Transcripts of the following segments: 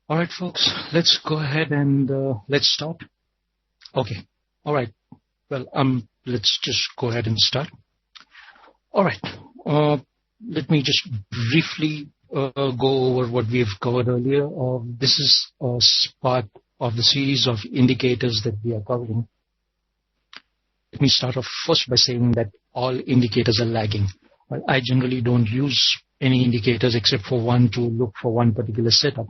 All right, folks, let's go ahead and let's start. Okay. All right. Well, let's just go ahead and start. All right. Let me just briefly go over what we have covered earlier. This is part of the series of indicators that we are covering. Let me start off first by saying that all indicators are lagging. Well, I generally don't use any indicators except for one to look for one particular setup.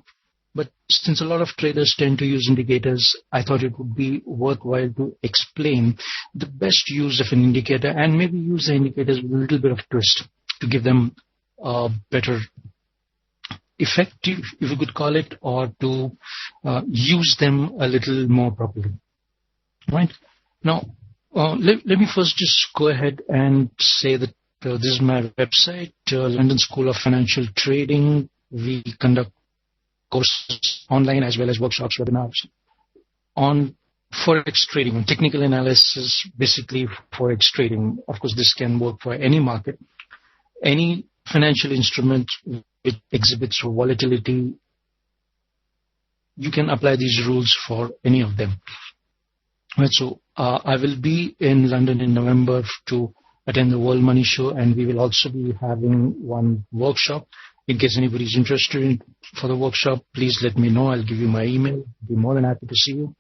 But since a lot of traders tend to use indicators, I thought it would be worthwhile to explain the best use of an indicator and maybe use the indicators with a little bit of twist to give them a better effective, if you could call it, or to use them a little more properly. Right? Now, let me first just go ahead and say that this is my website, London School of Financial Trading. We conduct courses online as well as workshops, webinars on forex trading, on technical analysis, basically forex trading. Of course, this can work for any market, any financial instrument which exhibits volatility. You can apply these rules for any of them. Right, so I will be in London in November to attend the World Money Show, and we will also be having one workshop. In case anybody is interested for the workshop, please let me know. I'll give you my email. I'll be more than happy to see you.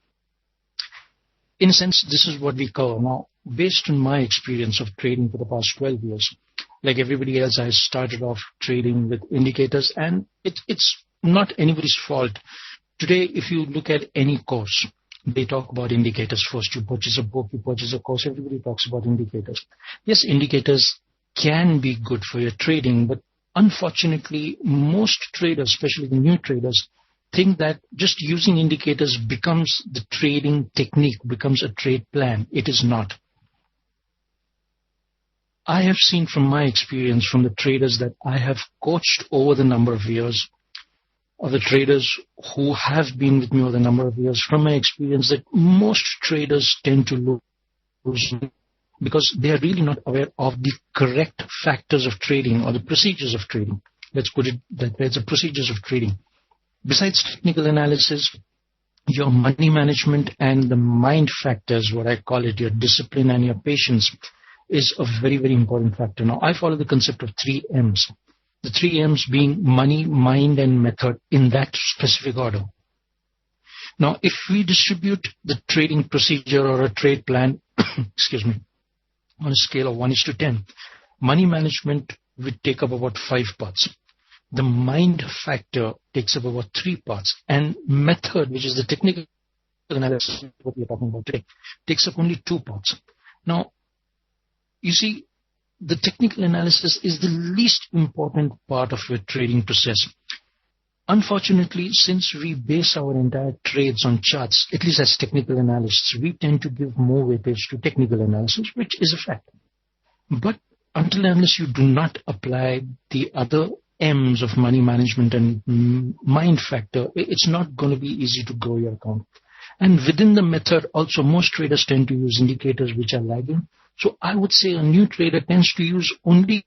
In a sense, this is what we cover. Now, based on my experience of trading for the past 12 years, like everybody else, I started off trading with indicators, and it's not anybody's fault. Today, if you look at any course, they talk about indicators first. You purchase a book, you purchase a course, everybody talks about indicators. Yes, indicators can be good for your trading, but unfortunately, most traders, especially the new traders, think that just using indicators becomes the trading technique, becomes a trade plan. It is not. I have seen from my experience from the traders that I have coached over the number of years, or the traders who have been with me over the number of years, from my experience that most traders tend to lose because they are really not aware of the correct factors of trading or the procedures of trading. Let's put it that way, the procedures of trading. Besides technical analysis, your money management and the mind factors, what I call it, your discipline and your patience, is a very, very important factor. Now, I follow the concept of 3 M's. The 3 M's being money, mind, and method in that specific order. Now, if we distribute the trading procedure or a trade plan, excuse me, on a scale of 1:10, money management would take up about 5 parts. The mind factor takes up about 3 parts. And method, which is the technical analysis, what we are talking about today, takes up only 2 parts. Now, you see, the technical analysis is the least important part of your trading process. Unfortunately, since we base our entire trades on charts, at least as technical analysts, we tend to give more weightage to technical analysis, which is a fact. But until and unless you do not apply the other M's of money management and mind factor, it's not going to be easy to grow your account. And within the method, also most traders tend to use indicators which are lagging. So I would say a new trader tends to use only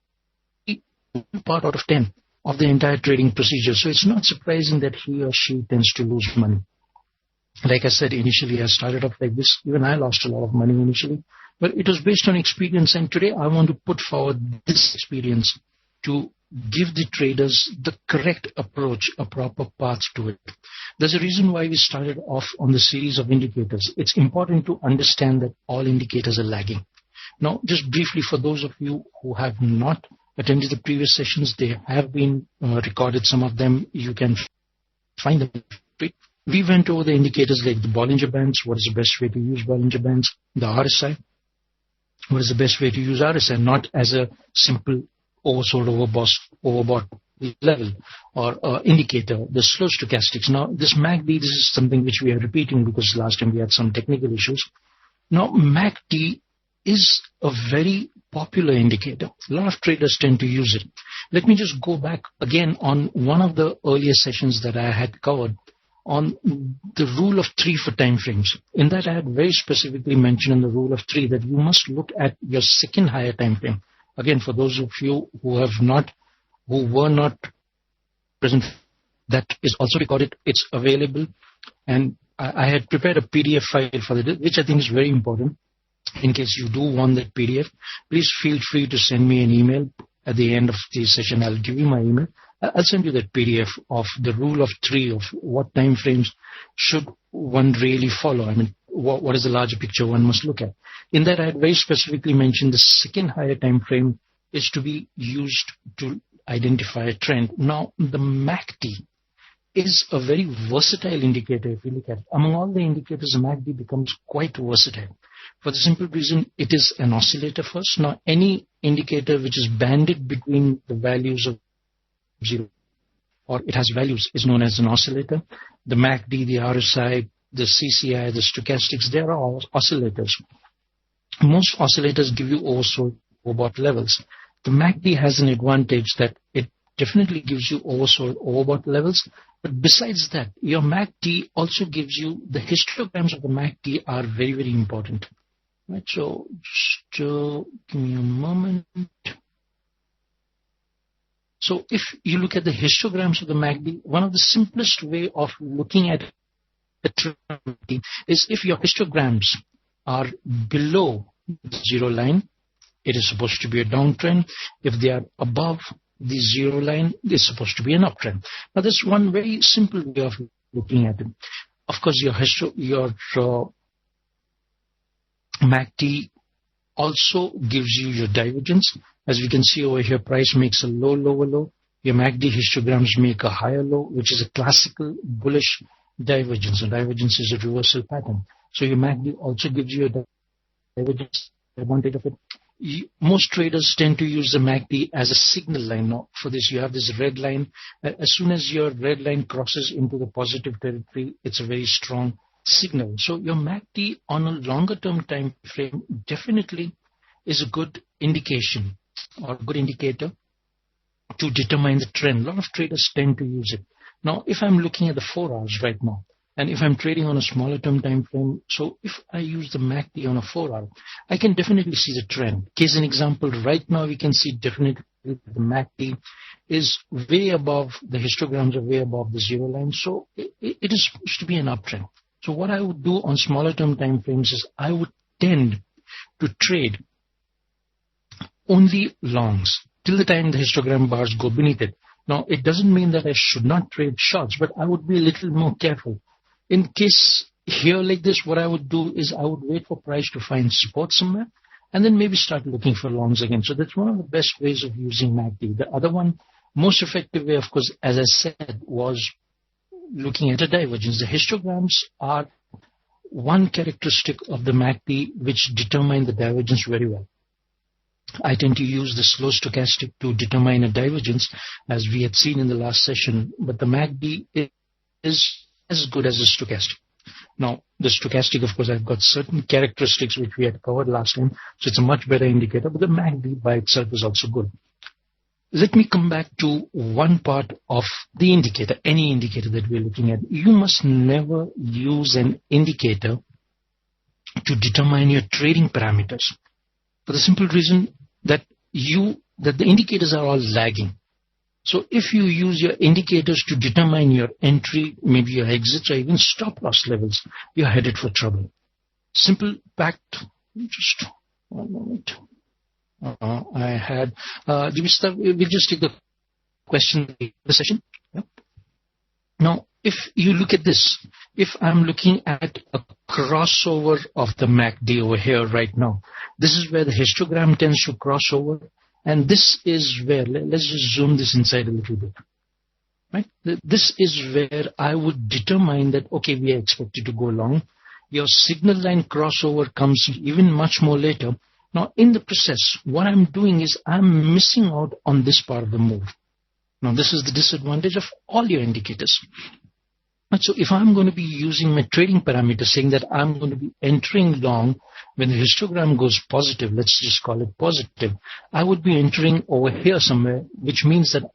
1 part out of 10 of the entire trading procedure. So it's not surprising that he or she tends to lose money. Like I said, initially I started off like this. Even I lost a lot of money initially. But it was based on experience. And today I want to put forward this experience to give the traders the correct approach, a proper path to it. There's a reason why we started off on the series of indicators. It's important to understand that all indicators are lagging. Now, just briefly, for those of you who have not attended the previous sessions, they have been recorded, some of them. You can find them. We went over the indicators like the Bollinger Bands, what is the best way to use Bollinger Bands, the RSI, what is the best way to use RSI, not as a simple oversold, overbought level or indicator, the slow stochastics. Now, this MACD, this is something which we are repeating because last time we had some technical issues. Now, MACD is a very popular indicator. A lot of traders tend to use it. Let me just go back again on one of the earlier sessions that I had covered on the rule of 3 for time frames. In that, I had very specifically mentioned in the rule of 3 that you must look at your second higher time frame. Again, for those of you who were not present that is also recorded. It's available, and I had prepared a PDF file for it, which I think is very important. In case you do want that PDF, please feel free to send me an email at the end of the session. I'll give you my email. I'll send you that PDF of the rule of 3 of what time frames should one really follow. I mean, what is the larger picture one must look at. In that, I had very specifically mentioned the second higher time frame is to be used to identify a trend. Now, the MACD is a very versatile indicator if you look at it. Among all the indicators, the MACD becomes quite versatile. For the simple reason, it is an oscillator first. Now, any indicator which is banded between the values of 0 or it has values is known as an oscillator. The MACD, the RSI, the CCI, the stochastics, they are all oscillators. Most oscillators give you oversold, overbought levels. The MACD has an advantage that it definitely gives you oversold, overbought levels. But besides that, your MACD also gives you the histograms of the MACD are very, very important. Right, so just give me a moment. So if you look at the histograms of the MACD, one of the simplest way of looking at the trend is if your histograms are below the 0 line, it is supposed to be a downtrend. If they are above the 0 line, it's supposed to be an uptrend. Now, that's one very simple way of looking at it. Of course, your MACD also gives you your divergence. As we can see over here, price makes a low, lower low. Your MACD histograms make a higher low, which is a classical bullish divergence. And divergence is a reversal pattern. So your MACD also gives you a divergence advantage of it. Most traders tend to use the MACD as a signal line. Now, for this, you have this red line. As soon as your red line crosses into the positive territory, it's a very strong signal. So your MACD on a longer term time frame definitely is a good indication or good indicator to determine the trend. A lot of traders tend to use it. Now, if I'm looking at the 4 hours right now, and if I'm trading on a smaller term time frame, so if I use the MACD on a 4 hour, I can definitely see the trend. Case an example, right now we can see definitely the MACD is way above, the histograms are way above the 0 line. So it is supposed to be an uptrend. So what I would do on smaller term time frames is I would tend to trade only longs till the time the histogram bars go beneath it. Now, it doesn't mean that I should not trade shorts, but I would be a little more careful. In case here like this, what I would do is I would wait for price to find support somewhere and then maybe start looking for longs again. So that's one of the best ways of using MACD. The other one, most effective way, of course, as I said, was looking at a divergence. The histograms are one characteristic of the MACD which determine the divergence very well. I tend to use the slow stochastic to determine a divergence, as we had seen in the last session, but the MACD is as good as the stochastic. Now, the stochastic, of course, I've got certain characteristics which we had covered last time, so it's a much better indicator, but the MACD by itself is also good. Let me come back to one part of the indicator, any indicator that we're looking at. You must never use an indicator to determine your trading parameters, for the simple reason that the indicators are all lagging. So if you use your indicators to determine your entry, maybe your exits or even stop loss levels, you're headed for trouble. Simple fact, just one moment. We'll just take the question in the session. Yep. Now, if you look at this, if I'm looking at a crossover of the MACD over here right now, this is where the histogram tends to cross over. And this is where, let's just zoom this inside a little bit, right? This is where I would determine that, okay, we are expected to go long. Your signal line crossover comes even much more later. Now, in the process, what I'm doing is I'm missing out on this part of the move. Now, this is the disadvantage of all your indicators. And so if I'm going to be using my trading parameter, saying that I'm going to be entering long when the histogram goes positive, let's just call it positive, I would be entering over here somewhere, which means that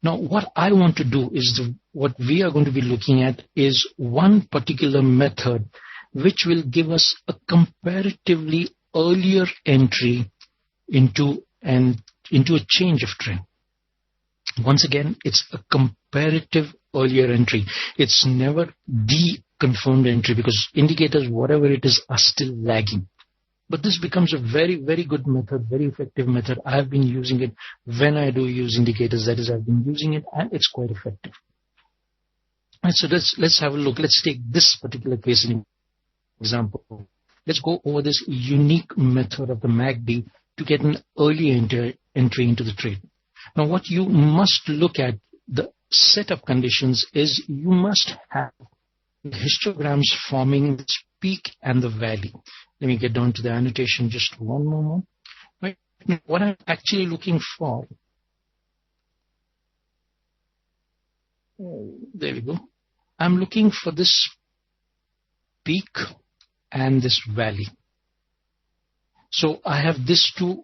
now what I want to do is what we are going to be looking at is one particular method which will give us a comparatively earlier entry into a change of trend. Once again, it's a comparative earlier entry. It's never the confirmed entry because indicators, whatever it is, are still lagging. But this becomes a very, very good method, very effective method. I've been using it when I do use indicators. That is, I've been using it and it's quite effective. Right, so let's have a look. Let's take this particular case in example. Let's go over this unique method of the MACD to get an early entry into the trade. Now, what you must look at, the setup conditions, is you must have the histograms forming this peak and the valley. Let me get down to the annotation just one more. Right. What I'm actually looking for, there we go. I'm looking for this peak and this valley. So I have these two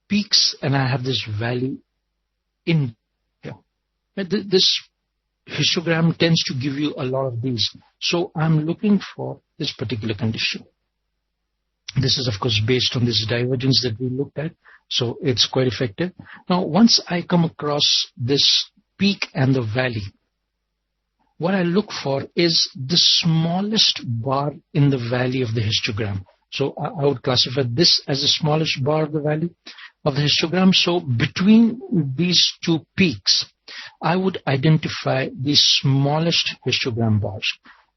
peaks and I have this valley in here. This histogram tends to give you a lot of these. So I'm looking for this particular condition. This is, of course, based on this divergence that we looked at. So it's quite effective. Now, once I come across this peak and the valley, what I look for is the smallest bar in the valley of the histogram. So I would classify this as the smallest bar of the valley of the histogram. So between these two peaks, I would identify the smallest histogram bars.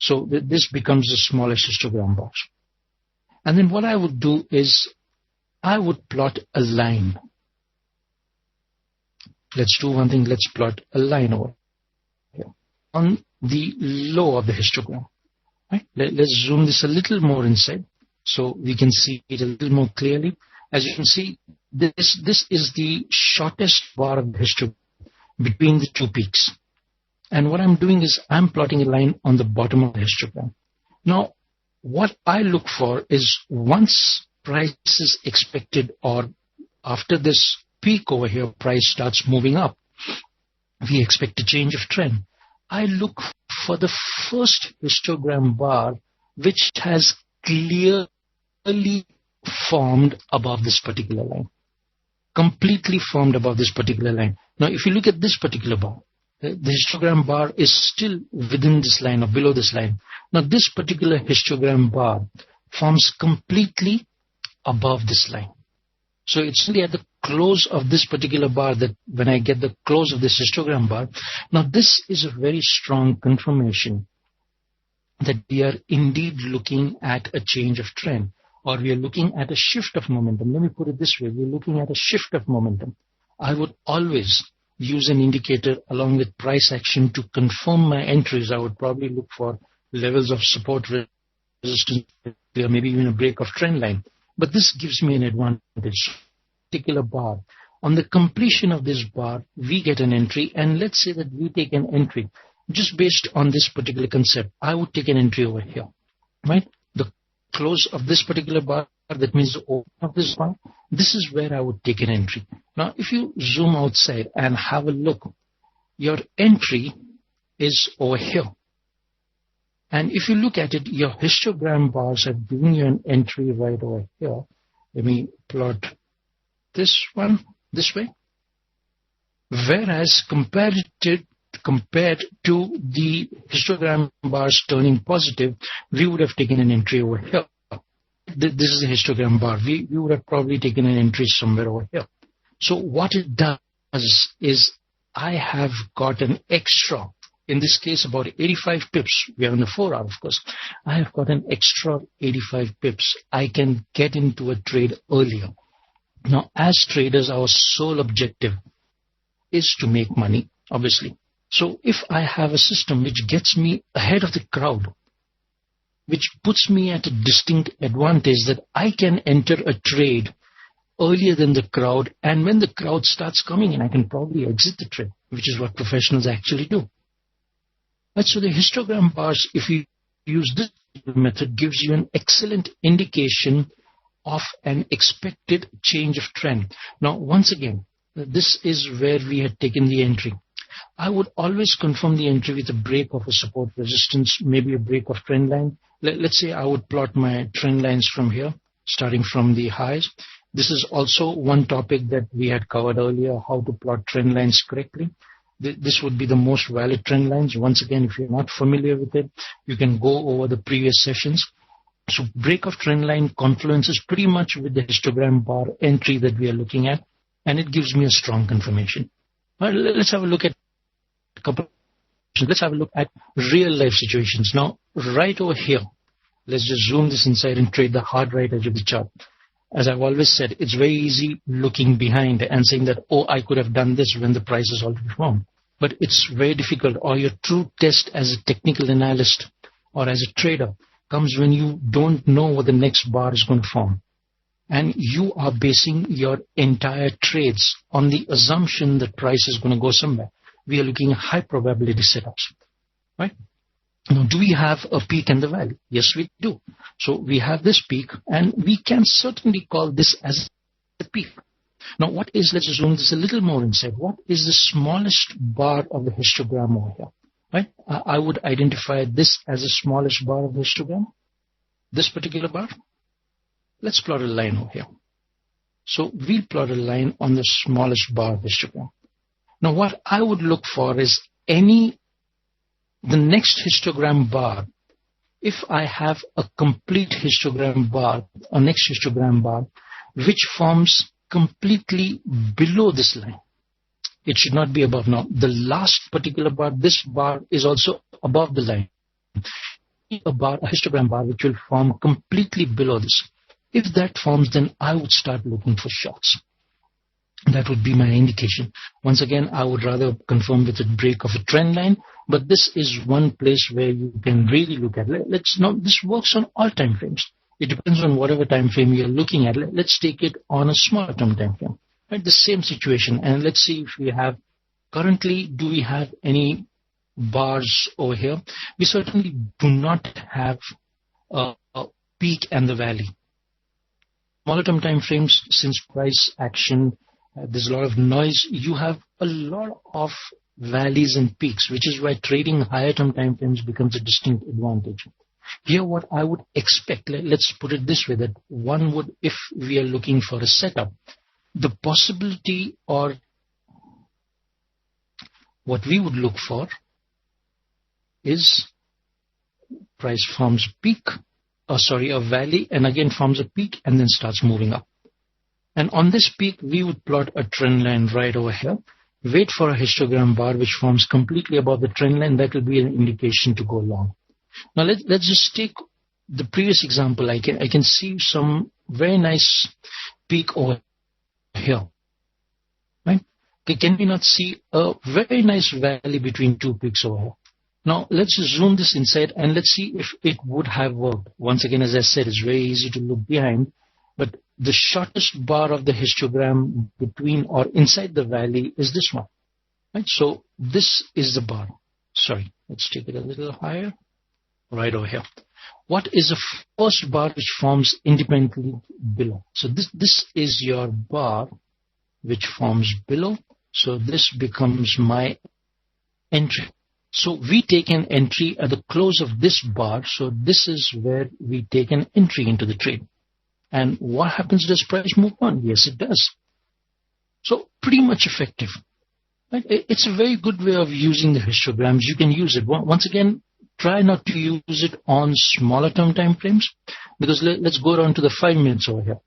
So this becomes the smallest histogram bars. And then what I would do is I would plot a line. Let's do one thing. Let's plot a line over here on the low of the histogram. Right? Let's zoom this a little more inside so we can see it a little more clearly. As you can see, this is the shortest bar of the histogram between the two peaks. And what I'm doing is I'm plotting a line on the bottom of the histogram. Now, what I look for is once price is expected, or after this peak over here, price starts moving up, we expect a change of trend. I look for the first histogram bar which has clearly formed above this particular line. Completely formed above this particular line. Now, if you look at this particular bar, the histogram bar is still within this line or below this line. Now, this particular histogram bar forms completely above this line. So it's only at the close of this particular bar that when I get the close of this histogram bar, now this is a very strong confirmation that we are indeed looking at a change of trend, or we are looking at a shift of momentum. Let me put it this way. We're looking at a shift of momentum. I would always use an indicator along with price action to confirm my entries. I would probably look for levels of support, resistance, or maybe even a break of trend line. But this gives me an advantage. Particular bar. On the completion of this bar, we get an entry, and let's say that we take an entry just based on this particular concept. I would take an entry over here, right? The close of this particular bar, that means the open of this bar. This is where I would take an entry. Now, if you zoom outside and have a look, your entry is over here. And if you look at it, your histogram bars have given you an entry right over here. Let me plot this one this way. Whereas compared to the histogram bars turning positive, we would have taken an entry over here. This is the histogram bar. We would have probably taken an entry somewhere over here. So what it does is I have got an extra, in this case about 85 pips. We are in the 4 hour, of course. I have got an extra 85 pips. I can get into a trade earlier. Now, as traders, our sole objective is to make money, obviously. So if I have a system which gets me ahead of the crowd, which puts me at a distinct advantage that I can enter a trade earlier than the crowd, and when the crowd starts coming in, I can probably exit the trade, which is what professionals actually do. Right, so the histogram bars, if you use this method, gives you an excellent indication of an expected change of trend. Now, once again, this is where we had taken the entry. I would always confirm the entry with a break of a support resistance, maybe a break of trend line. Let's say I would plot my trend lines from here, starting from the highs, This is also one topic that we had covered earlier, how to plot trend lines correctly. This would be the most valid trend lines. Once again, if you're not familiar with it, you can go over the previous sessions. So break of trend line confluences pretty much with the histogram bar entry that we are looking at, and it gives me a strong confirmation. All right, let's have a look at a couple. Let's have a look at real life situations. Now, right over here, let's just zoom this inside and trade the hard right edge of the chart. As I've always said, it's very easy looking behind and saying that, oh, I could have done this when the price is already formed. But it's very difficult, or your true test as a technical analyst or as a trader comes when you don't know what the next bar is going to form. And you are basing your entire trades on the assumption that price is going to go somewhere. We are looking at high probability setups, right? Now, do we have a peak and the valley? Yes, we do. So we have this peak, and we can certainly call this as a peak. Now, let's zoom this a little more inside. What is the smallest bar of the histogram over here? Right? I would identify this as the smallest bar of the histogram. This particular bar. Let's plot a line over here. So we'll plot a line on the smallest bar of the histogram. Now, what I would look for is the next histogram bar. If I have a complete histogram bar, a next histogram bar, which forms completely below this line. It should not be above. Now, the last particular bar, this bar is also above the line. A histogram bar which will form completely below this. If that forms, then I would start looking for shorts. That would be my indication. Once again, I would rather confirm with a break of a trend line, but this is one place where you can really look at. This works on all time frames. It depends on whatever time frame you're looking at. Let's take it on a smaller term time frame. Right, the same situation, and let's see if we have currently. Do we have any bars over here? We certainly do not have a peak and the valley. Smaller term time frames, since price action, there's a lot of noise. You have a lot of valleys and peaks, which is why trading higher term time frames becomes a distinct advantage. Here, what I would expect, let's put it this way, that one would, if we are looking for a setup, the possibility or what we would look for is price forms a valley, and again forms a peak and then starts moving up. And on this peak, we would plot a trend line right over here. Wait for a histogram bar which forms completely above the trend line. That will be an indication to go long. Now let's just take the previous example. I can see some very nice peak over here. Right? Okay, can we not see a very nice valley between two peaks over here? Now let's zoom this inside and let's see if it would have worked. Once again, as I said, it's very easy to look behind, but the shortest bar of the histogram between or inside the valley is this one. Right? So this is the bar. Sorry, let's take it a little higher. Right over here. What is the first bar which forms independently below? So this is your bar which forms below. So this becomes my entry. So we take an entry at the close of this bar. So this is where we take an entry into the trade. And what happens? Does price move on? Yes, it does. So pretty much effective. Right? It's a very good way of using the histograms. You can use it. Once again, try not to use it on smaller term time frames, because let's go down to the 5 minutes over here.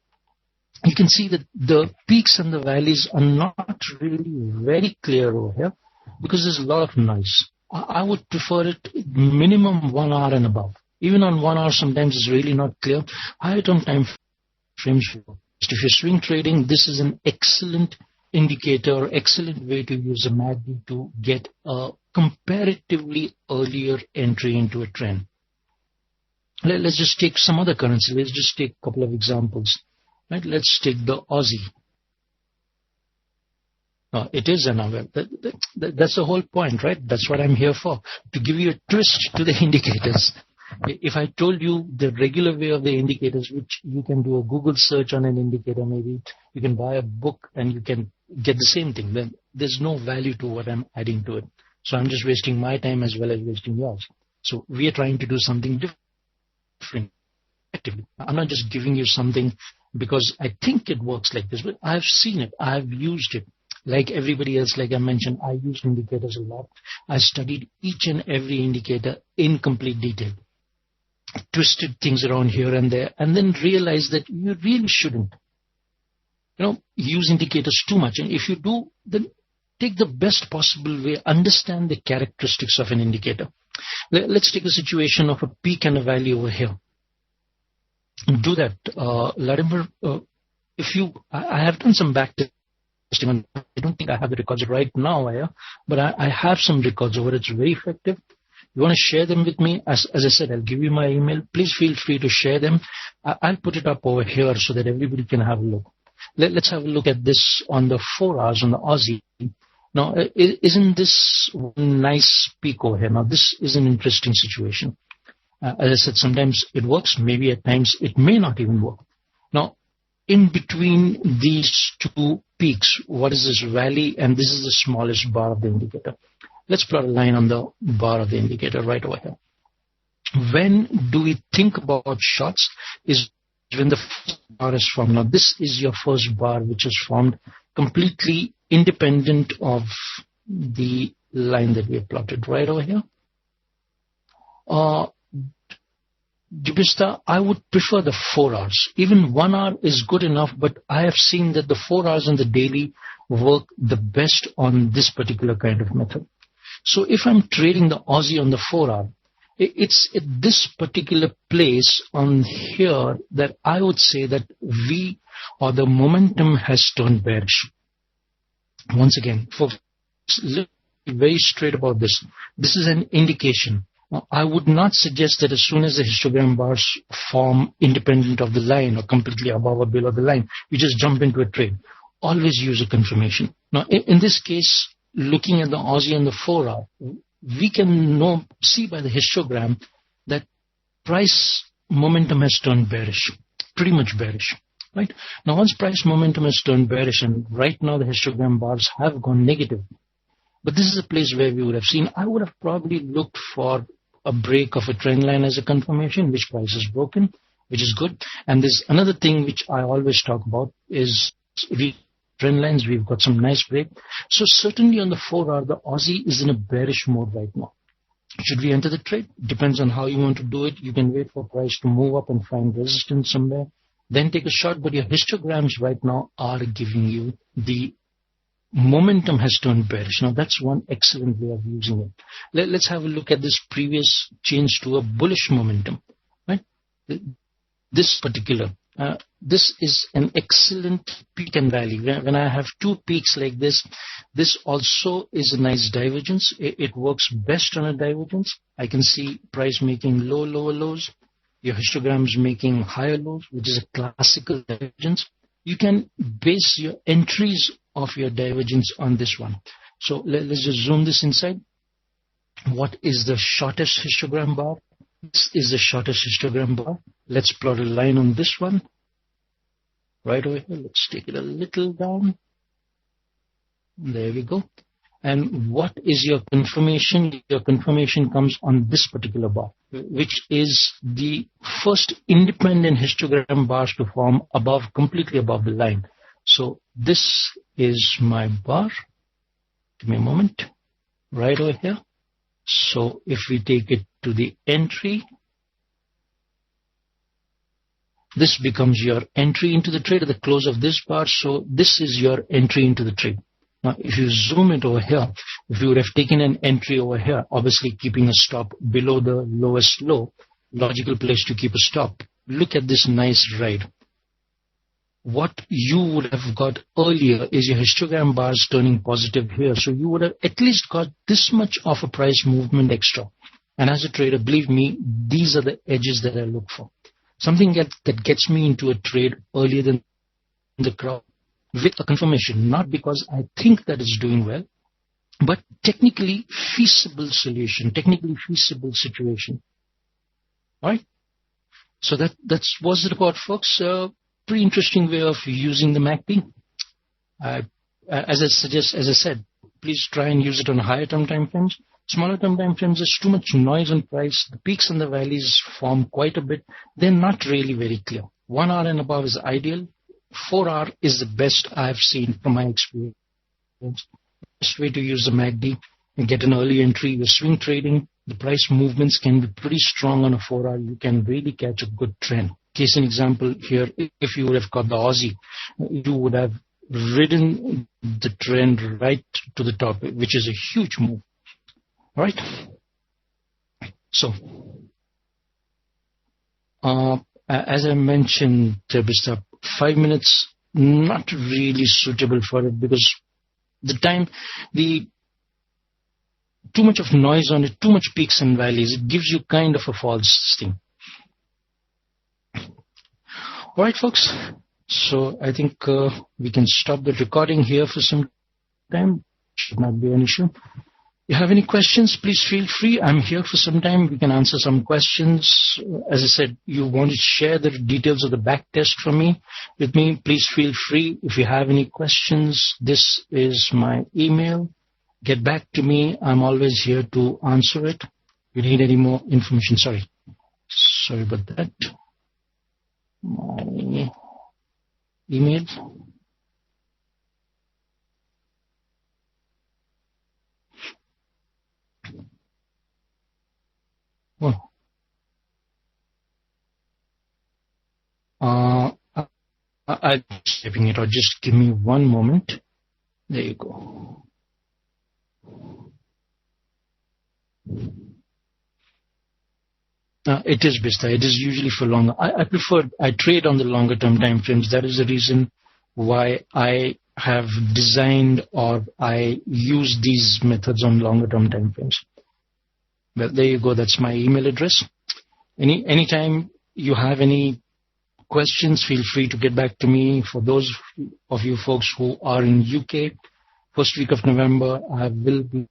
You can see that the peaks and the valleys are not really very clear over here because there's a lot of noise. I would prefer it minimum 1 hour and above. Even on 1 hour, sometimes it's really not clear. Higher term time frames. If you're swing trading, this is an excellent indicator, excellent way to use a MACD to get a comparatively earlier entry into a trend. Let's just take some other currency. Let's just take a couple of examples. Right? Let's take the Aussie. It is an hour. That's the whole point, right? That's what I'm here for, to give you a twist to the indicators. If I told you the regular way of the indicators, which you can do a Google search on an indicator, maybe you can buy a book and you can get the same thing, then there's no value to what I'm adding to it. So I'm just wasting my time as well as wasting yours. So we are trying to do something different. effectively. I'm not just giving you something because I think it works like this, but I've seen it. I've used it. Like everybody else, like I mentioned, I use indicators a lot. I studied each and every indicator in complete detail, twisted things around here and there, and then realized that you really shouldn't, use indicators too much. And if you do, then take the best possible way, understand the characteristics of an indicator. Let's take a situation of a peak and a valley over here. Do that. Latimer, I have done some back testing. I don't think I have the records right now, but I have some records over it. It's very effective. You want to share them with me? As I said, I'll give you my email. Please feel free to share them. I'll put it up over here so that everybody can have a look. Let's have a look at this on the 4 hours on the Aussie. Now, isn't this one nice peak over here? Now, this is an interesting situation. As I said, sometimes it works. Maybe at times it may not even work. Now, in between these two peaks, what is this valley? And this is the smallest bar of the indicator. Let's plot a line on the bar of the indicator right over here. When do we think about shorts? Is when the first bar is formed. Now, this is your first bar, which is formed completely independent of the line that we have plotted right over here. Jupista, I would prefer the 4 hours. Even 1 hour is good enough, but I have seen that the 4 hours on the daily work the best on this particular kind of method. So if I'm trading the Aussie on the 4 hour, it's at this particular place on here that I would say that the momentum has turned bearish. Once again, folks, very straight about this. This is an indication. Now, I would not suggest that as soon as the histogram bars form independent of the line or completely above or below the line, you just jump into a trade. Always use a confirmation. Now, in this case, looking at the Aussie and the 4 hour, we can see by the histogram that price momentum has turned bearish, pretty much bearish. Right? Now, once price momentum has turned bearish, and right now the histogram bars have gone negative, but this is a place where we would have seen, I would have probably looked for a break of a trend line as a confirmation, which price is broken, which is good. And there's another thing which I always talk about is trend lines. We've got some nice break. So certainly on the 4 hour, the Aussie is in a bearish mode right now. Should we enter the trade? Depends on how you want to do it. You can wait for price to move up and find resistance somewhere, then take a shot. But your histograms right now are giving you the momentum has turned bearish. Now, that's one excellent way of using it. Let's have a look at this previous change to a bullish momentum. Right? This particular, this is an excellent peak and valley. When I have two peaks like this, this also is a nice divergence. It works best on a divergence. I can see price making lower lows. Your histograms making higher lows, which is a classical divergence. You can base your entries of your divergence on this one. So let's just zoom this inside. What is the shortest histogram bar? This is the shortest histogram bar. Let's plot a line on this one. Right over here. Let's take it a little down. There we go. And what is your confirmation? Your confirmation comes on this particular bar, which is the first independent histogram bars to form above, completely above the line. So this is my bar. Give me a moment. Right over here. So if we take it to the entry, this becomes your entry into the trade at the close of this bar. So this is your entry into the trade. Now, if you zoom it over here, if you would have taken an entry over here, obviously keeping a stop below the lowest low, logical place to keep a stop. Look at this nice ride. What you would have got earlier is your histogram bars turning positive here. So you would have at least got this much of a price movement extra. And as a trader, believe me, these are the edges that I look for. Something that gets me into a trade earlier than the crowd with a confirmation, not because I think that it's doing well, but technically feasible solution, technically feasible situation. All right. So that's was it about, folks. Pretty interesting way of using the MACD. As I said, please please try and use it on higher term time frames. Smaller term time frames, there's too much noise on price. The peaks and the valleys form quite a bit. They're not really very clear. 1 hour and above is ideal. 4 hour is the best I've seen from my experience. Best way to use the MACD and get an early entry. With swing trading, the price movements can be pretty strong on a 4 hour. You can really catch a good trend. Case in example here, if you would have caught the Aussie, you would have ridden the trend right to the top, which is a huge move. All right. So, as I mentioned, Mr. 5 minutes, not really suitable for it because too much of noise on it, too much peaks and valleys, it gives you kind of a false thing. All right, folks. So I think we can stop the recording here for some time. Should not be an issue. If you have any questions, please feel free. I'm here for some time. We can answer some questions. As I said, you want to share the details of the back test with me, please feel free. If you have any questions, this is my email. Get back to me. I'm always here to answer it. If you need any more information, sorry about that. My email. Oh. I'm typing it out. Just give me one moment. There you go. It is Bista. It is usually for longer. I trade on the longer term time frames. That is the reason why I have designed or I use these methods on longer term time frames. Well, there you go. That's my email address. Anytime you have any questions, feel free to get back to me. For those of you folks who are in UK, first week of November, I will be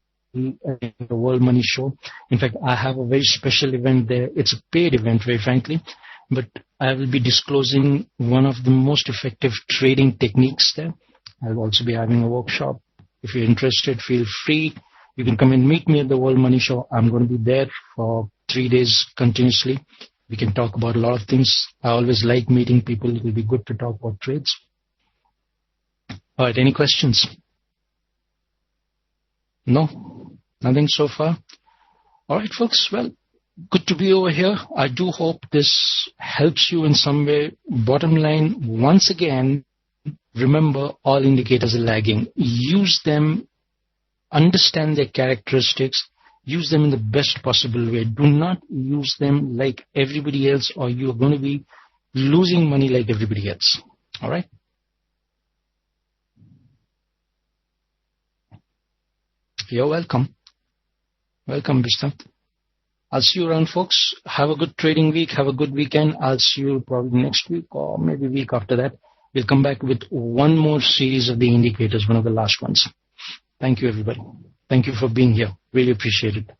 at the World Money Show. In fact, I have a very special event there. It's a paid event, very frankly, but I will be disclosing one of the most effective trading techniques there. I'll also be having a workshop. If you're interested, feel free. You can come and meet me at the World Money Show. I'm going to be there for 3 days continuously. We can talk about a lot of things. I always like meeting people. It will be good to talk about trades. All right, any questions? No? Nothing so far? All right, folks. Well, good to be over here. I do hope this helps you in some way. Bottom line, once again, remember all indicators are lagging. Use them, understand their characteristics, use them in the best possible way. Do not use them like everybody else or you're going to be losing money like everybody else. All right? You're welcome. Welcome, Bista. I'll see you around, folks. Have a good trading week. Have a good weekend. I'll see you probably next week or maybe week after that. We'll come back with one more series of the indicators, one of the last ones. Thank you, everybody. Thank you for being here. Really appreciate it.